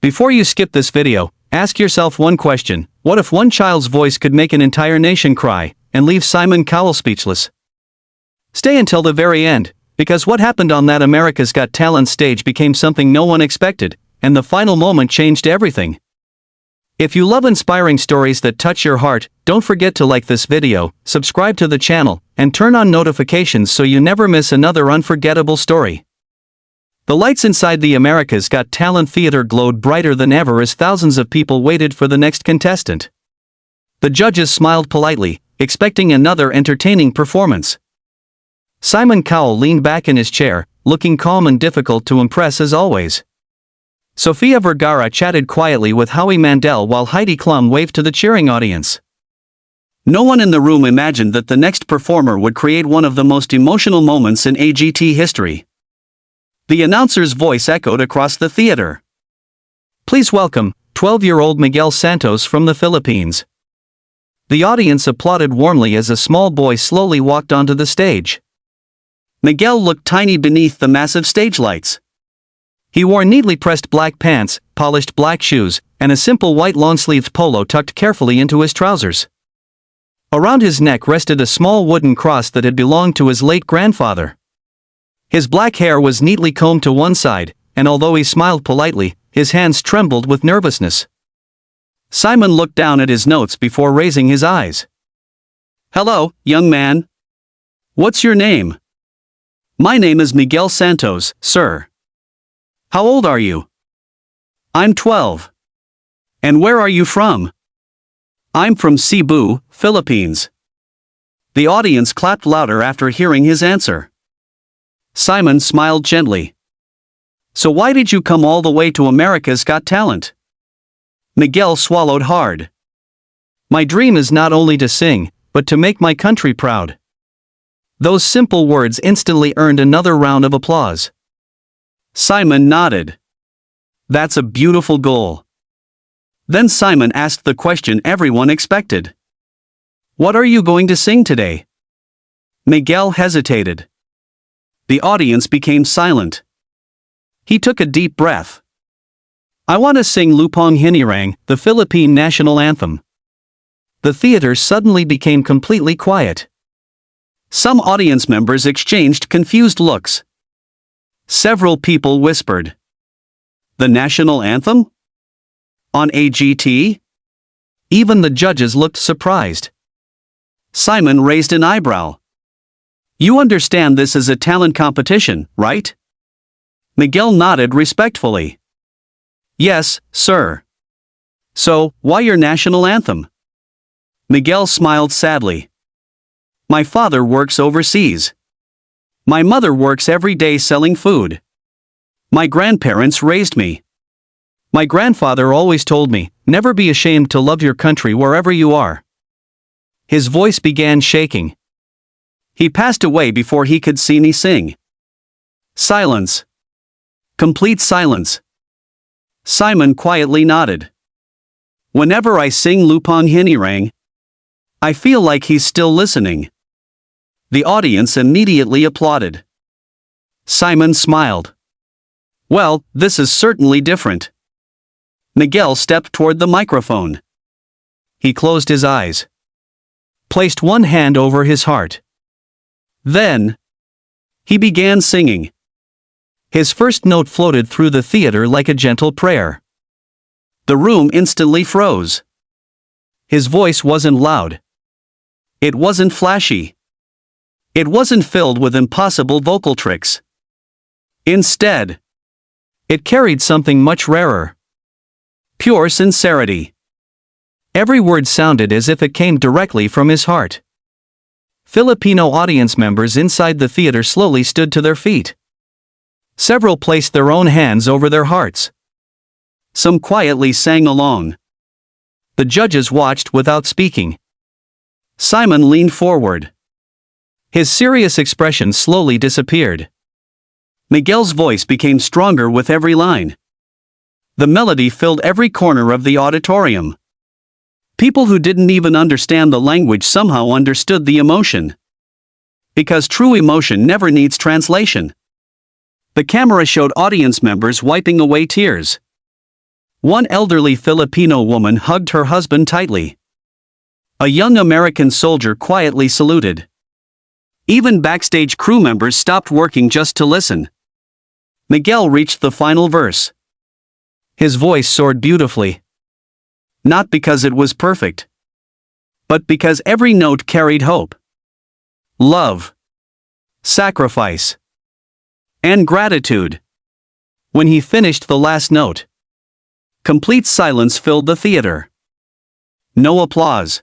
Before you skip this video, ask yourself one question: what if one child's voice could make an entire nation cry, and leave Simon Cowell speechless? Stay until the very end, because what happened on that America's Got Talent stage became something no one expected, and the final moment changed everything. If you love inspiring stories that touch your heart, don't forget to like this video, subscribe to the channel, and turn on notifications so you never miss another unforgettable story. The lights inside the America's Got Talent theater glowed brighter than ever as thousands of people waited for the next contestant. The judges smiled politely, expecting another entertaining performance. Simon Cowell leaned back in his chair, looking calm and difficult to impress as always. Sofia Vergara chatted quietly with Howie Mandel while Heidi Klum waved to the cheering audience. No one in the room imagined that the next performer would create one of the most emotional moments in AGT history. The announcer's voice echoed across the theater. Please welcome 12-year-old Miguel Santos from the Philippines. The audience applauded warmly as a small boy slowly walked onto the stage. Miguel looked tiny beneath the massive stage lights. He wore neatly pressed black pants, polished black shoes, and a simple white long-sleeved polo tucked carefully into his trousers. Around his neck rested a small wooden cross that had belonged to his late grandfather. His black hair was neatly combed to one side, and although he smiled politely, his hands trembled with nervousness. Simon looked down at his notes before raising his eyes. "Hello, young man. What's your name?" "My name is Miguel Santos, sir." "How old are you?" "I'm 12. "And where are you from?" "I'm from Cebu, Philippines." The audience clapped louder after hearing his answer. Simon smiled gently. "So why did you come all the way to America's Got Talent?" Miguel swallowed hard. "My dream is not only to sing, but to make my country proud." Those simple words instantly earned another round of applause. Simon nodded. "That's a beautiful goal." Then Simon asked the question everyone expected. "What are you going to sing today?" Miguel hesitated. The audience became silent. He took a deep breath. "I want to sing Lupang Hinirang, the Philippine national anthem." The theater suddenly became completely quiet. Some audience members exchanged confused looks. Several people whispered, "The national anthem? On AGT?" Even the judges looked surprised. Simon raised an eyebrow. "You understand this is a talent competition, right?" Miguel nodded respectfully. "Yes, sir." "So, why your national anthem?" Miguel smiled sadly. "My father works overseas. My mother works every day selling food. My grandparents raised me. My grandfather always told me, never be ashamed to love your country wherever you are." His voice began shaking. He passed away before he could see me sing. Silence. Complete silence. Simon quietly nodded. "Whenever I sing Lupang Hinirang, I feel like he's still listening." The audience immediately applauded. Simon smiled. "Well, this is certainly different." Miguel stepped toward the microphone. He closed his eyes. Placed one hand over his heart. Then, he began singing. His first note floated through the theater like a gentle prayer. The room instantly froze. His voice wasn't loud. It wasn't flashy. It wasn't filled with impossible vocal tricks. Instead, it carried something much rarer. Pure sincerity. Every word sounded as if it came directly from his heart. Filipino audience members inside the theater slowly stood to their feet. Several placed their own hands over their hearts. Some quietly sang along. The judges watched without speaking. Simon leaned forward. His serious expression slowly disappeared. Miguel's voice became stronger with every line. The melody filled every corner of the auditorium. People who didn't even understand the language somehow understood the emotion. Because true emotion never needs translation. The camera showed audience members wiping away tears. One elderly Filipino woman hugged her husband tightly. A young American soldier quietly saluted. Even backstage crew members stopped working just to listen. Miguel reached the final verse. His voice soared beautifully. Not because it was perfect, but because every note carried hope, love, sacrifice, and gratitude. When he finished the last note, complete silence filled the theater. No applause.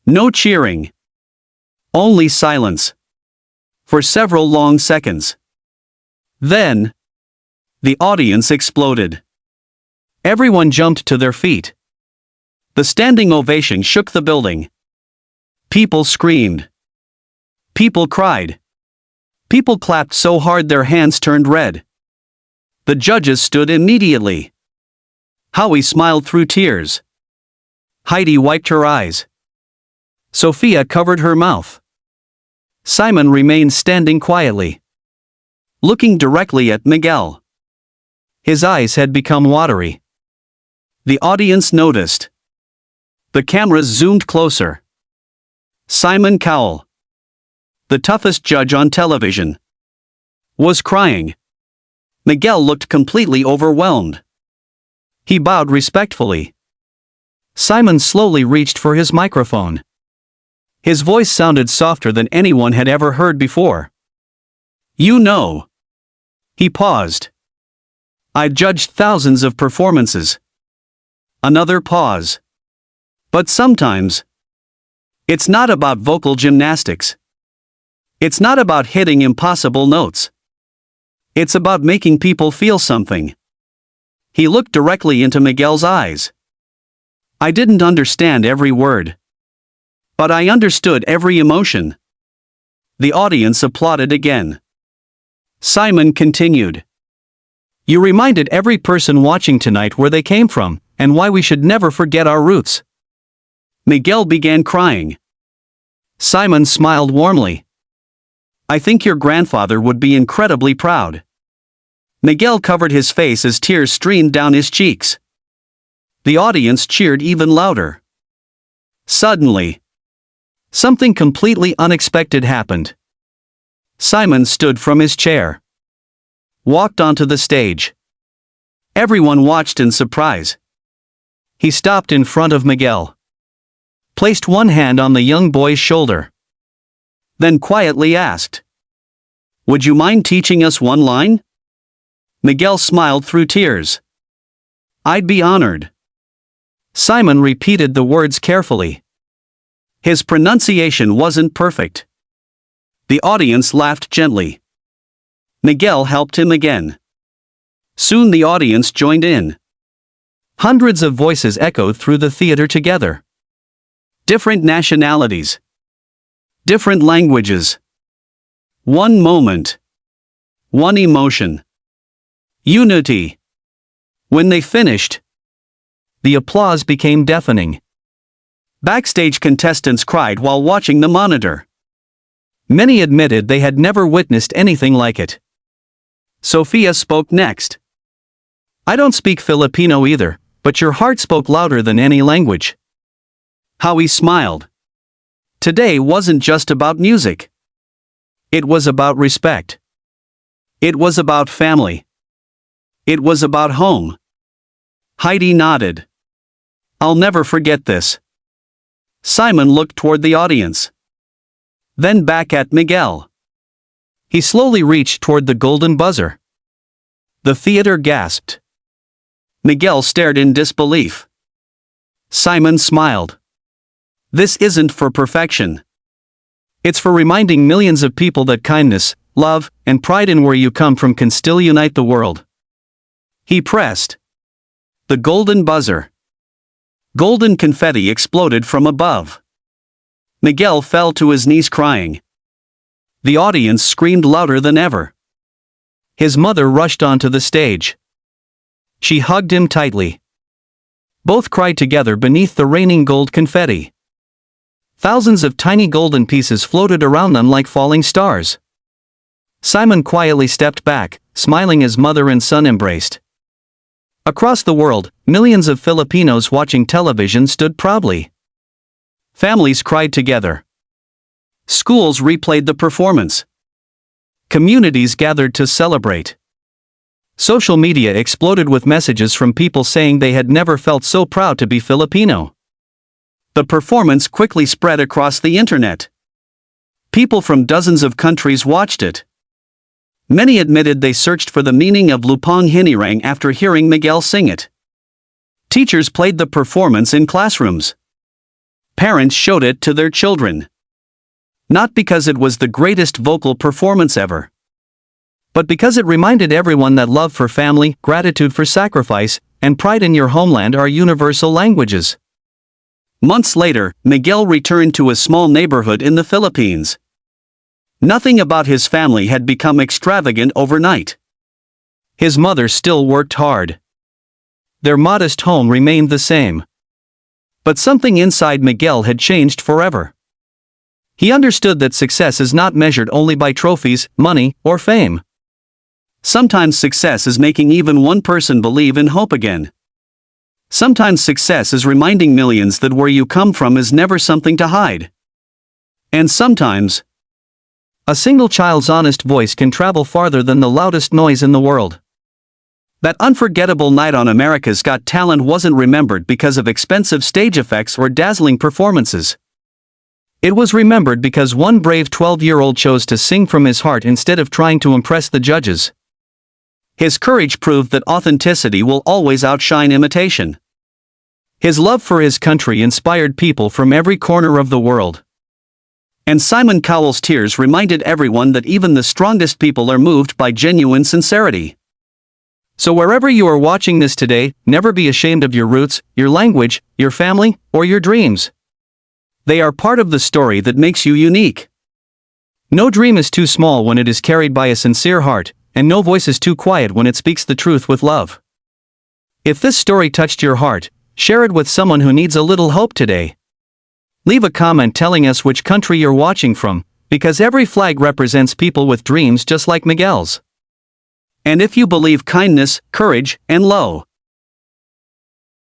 No cheering. Only silence. For several long seconds. Then, the audience exploded. Everyone jumped to their feet. The standing ovation shook the building. People screamed. People cried. People clapped so hard their hands turned red. The judges stood immediately. Howie smiled through tears. Heidi wiped her eyes. Sophia covered her mouth. Simon remained standing quietly, looking directly at Miguel. His eyes had become watery. The audience noticed. The cameras zoomed closer. Simon Cowell, the toughest judge on television, was crying. Miguel looked completely overwhelmed. He bowed respectfully. Simon slowly reached for his microphone. His voice sounded softer than anyone had ever heard before. You know. He paused. I judged thousands of performances. Another pause. But sometimes, it's not about vocal gymnastics. It's not about hitting impossible notes. It's about making people feel something. He looked directly into Miguel's eyes. I didn't understand every word, but I understood every emotion. The audience applauded again. Simon continued. You reminded every person watching tonight where they came from, and why we should never forget our roots. Miguel began crying. Simon smiled warmly. I think your grandfather would be incredibly proud. Miguel covered his face as tears streamed down his cheeks. The audience cheered even louder. Suddenly, something completely unexpected happened. Simon stood from his chair, walked onto the stage. Everyone watched in surprise. He stopped in front of Miguel, placed one hand on the young boy's shoulder, then quietly asked, Would you mind teaching us one line? Miguel smiled through tears. I'd be honored. Simon repeated the words carefully. His pronunciation wasn't perfect. The audience laughed gently. Miguel helped him again. Soon the audience joined in. Hundreds of voices echoed through the theater together. Different nationalities. Different languages. One moment. One emotion. Unity. When they finished, the applause became deafening. Backstage contestants cried while watching the monitor. Many admitted they had never witnessed anything like it. Sophia spoke next. I don't speak Filipino either, but your heart spoke louder than any language. Howie smiled. Today wasn't just about music. It was about respect. It was about family. It was about home. Heidi nodded. I'll never forget this. Simon looked toward the audience. Then back at Miguel. He slowly reached toward the golden buzzer. The theater gasped. Miguel stared in disbelief. Simon smiled. This isn't for perfection. It's for reminding millions of people that kindness, love, and pride in where you come from can still unite the world. He pressed the golden buzzer. Golden confetti exploded from above. Miguel fell to his knees crying. The audience screamed louder than ever. His mother rushed onto the stage. She hugged him tightly. Both cried together beneath the raining gold confetti. Thousands of tiny golden pieces floated around them like falling stars. Simon quietly stepped back, smiling as mother and son embraced. Across the world, millions of Filipinos watching television stood proudly. Families cried together. Schools replayed the performance. Communities gathered to celebrate. Social media exploded with messages from people saying they had never felt so proud to be Filipino. The performance quickly spread across the internet. People from dozens of countries watched it. Many admitted they searched for the meaning of Lupang Hinirang after hearing Miguel sing it. Teachers played the performance in classrooms. Parents showed it to their children. Not because it was the greatest vocal performance ever, but because it reminded everyone that love for family, gratitude for sacrifice, and pride in your homeland are universal languages. Months later, Miguel returned to a small neighborhood in the Philippines. Nothing about his family had become extravagant overnight. His mother still worked hard. Their modest home remained the same. But something inside Miguel had changed forever. He understood that success is not measured only by trophies, money, or fame. Sometimes success is making even one person believe in hope again. Sometimes success is reminding millions that where you come from is never something to hide. And sometimes, a single child's honest voice can travel farther than the loudest noise in the world. That unforgettable night on America's Got Talent wasn't remembered because of expensive stage effects or dazzling performances. It was remembered because one brave 12-year-old chose to sing from his heart instead of trying to impress the judges. His courage proved that authenticity will always outshine imitation. His love for his country inspired people from every corner of the world. And Simon Cowell's tears reminded everyone that even the strongest people are moved by genuine sincerity. So wherever you are watching this today, never be ashamed of your roots, your language, your family, or your dreams. They are part of the story that makes you unique. No dream is too small when it is carried by a sincere heart, and no voice is too quiet when it speaks the truth with love. If this story touched your heart, share it with someone who needs a little hope today. Leave a comment telling us which country you're watching from, because every flag represents people with dreams just like Miguel's. And if you believe kindness, courage, and love,